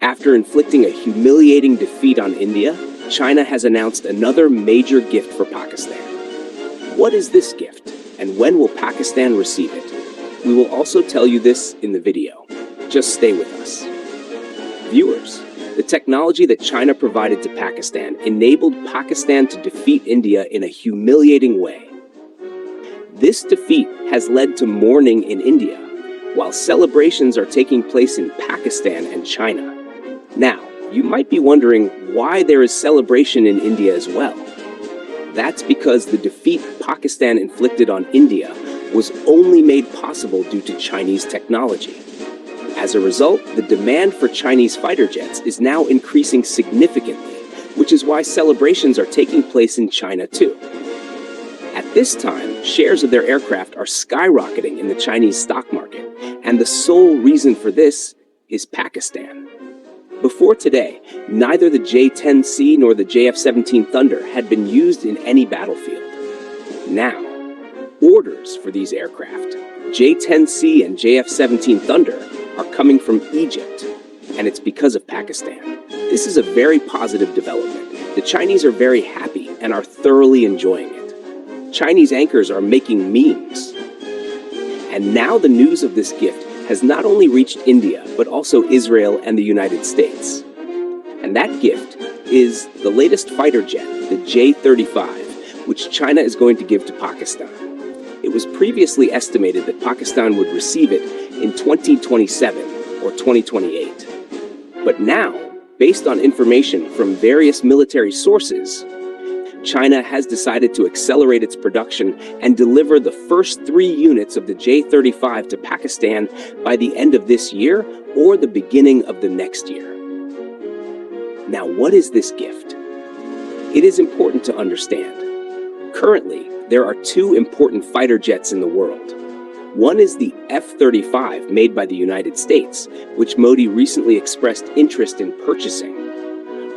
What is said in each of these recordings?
After inflicting a humiliating defeat on India, China has announced another major gift for Pakistan. What is this gift, and when will Pakistan receive it? We will also tell you this in the video. Just stay with us. Viewers, the technology that China provided to Pakistan enabled Pakistan to defeat India in a humiliating way. This defeat has led to mourning in India, while celebrations are taking place in Pakistan and China. Now, you might be wondering why there is celebration in India as well. That's because the defeat Pakistan inflicted on India was only made possible due to Chinese technology. As a result, the demand for Chinese fighter jets is now increasing significantly, which is why celebrations are taking place in China too. At this time, shares of their aircraft are skyrocketing in the Chinese stock market, and the sole reason for this is Pakistan. Before today, neither the J-10C nor the JF-17 Thunder had been used in any battlefield. Now, orders for these aircraft, J-10C and JF-17 Thunder, are coming from Egypt, and it's because of Pakistan. This is a very positive development. The Chinese are very happy and are thoroughly enjoying it. Chinese anchors are making memes. And now the news of this gift has not only reached India, but also Israel and the United States. And that gift is the latest fighter jet, the J-35, which China is going to give to Pakistan. It was previously estimated that Pakistan would receive it in 2027 or 2028. But now, based on information from various military sources, China has decided to accelerate its production and deliver the first 3 units of the J-35 to Pakistan by the end of this year or the beginning of the next year. Now, what is this gift? It is important to understand. Currently, there are 2 important fighter jets in the world. One is the F-35 made by the United States, which Modi recently expressed interest in purchasing.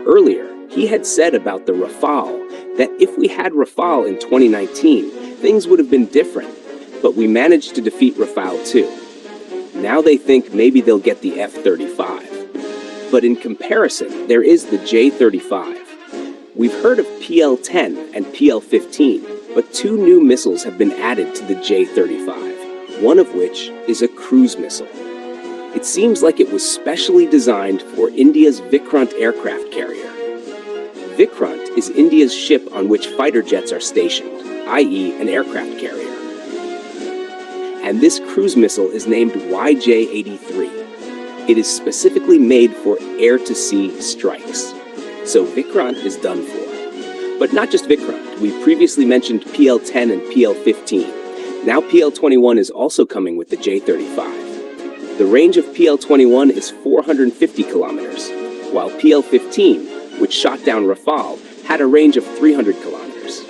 Earlier, he had said about the Rafale that if we had Rafale in 2019, things would have been different, but we managed to defeat Rafale too. Now they think maybe they'll get the F-35. But in comparison, there is the J-35. We've heard of PL-10 and PL-15, but 2 new missiles have been added to the J-35, one of which is a cruise missile. It seems like it was specially designed for India's Vikrant aircraft carrier. Vikrant is India's ship on which fighter jets are stationed, i.e. an aircraft carrier. And this cruise missile is named YJ-83. It is specifically made for air-to-sea strikes. So Vikrant is done for. But not just Vikrant. We previously mentioned PL-10 and PL-15. Now PL-21 is also coming with the J-35. The range of PL-21 is 450 kilometers, while PL-15, which shot down Rafale, had a range of 300 kilometers.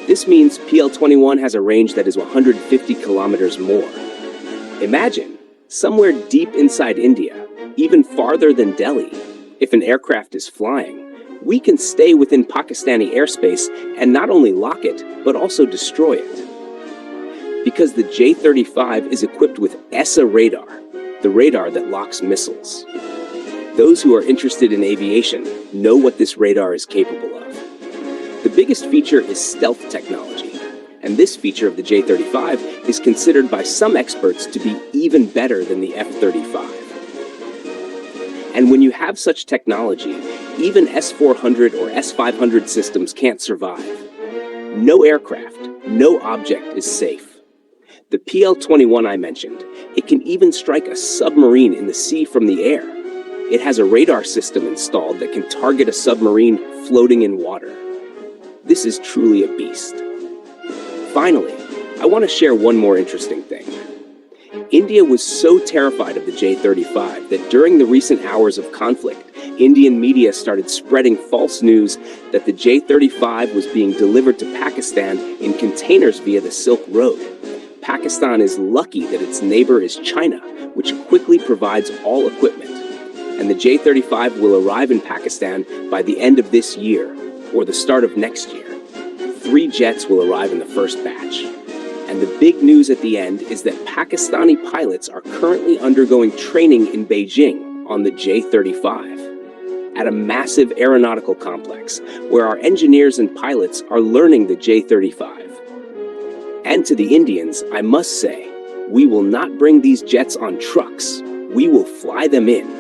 This means PL-21 has a range that is 150 kilometers more. Imagine, somewhere deep inside India, even farther than Delhi, if an aircraft is flying, we can stay within Pakistani airspace and not only lock it, but also destroy it. Because the J-35 is equipped with ESA radar, the radar that locks missiles. Those who are interested in aviation know what this radar is capable of. The biggest feature is stealth technology, and this feature of the J-35 is considered by some experts to be even better than the F-35. And when you have such technology, even S-400 or S-500 systems can't survive. No aircraft, no object is safe. The PL-21 I mentioned, it can even strike a submarine in the sea from the air. It has a radar system installed that can target a submarine floating in water. This is truly a beast. Finally, I want to share one more interesting thing. India was so terrified of the J-35 that during the recent hours of conflict, Indian media started spreading false news that the J-35 was being delivered to Pakistan in containers via the Silk Road. Pakistan is lucky that its neighbor is China, which quickly provides all equipment. And the J-35 will arrive in Pakistan by the end of this year, or the start of next year. 3 jets will arrive in the first batch. And the big news at the end is that Pakistani pilots are currently undergoing training in Beijing on the J-35 at a massive aeronautical complex where our engineers and pilots are learning the J-35. And to the Indians, I must say, we will not bring these jets on trucks. We will fly them in.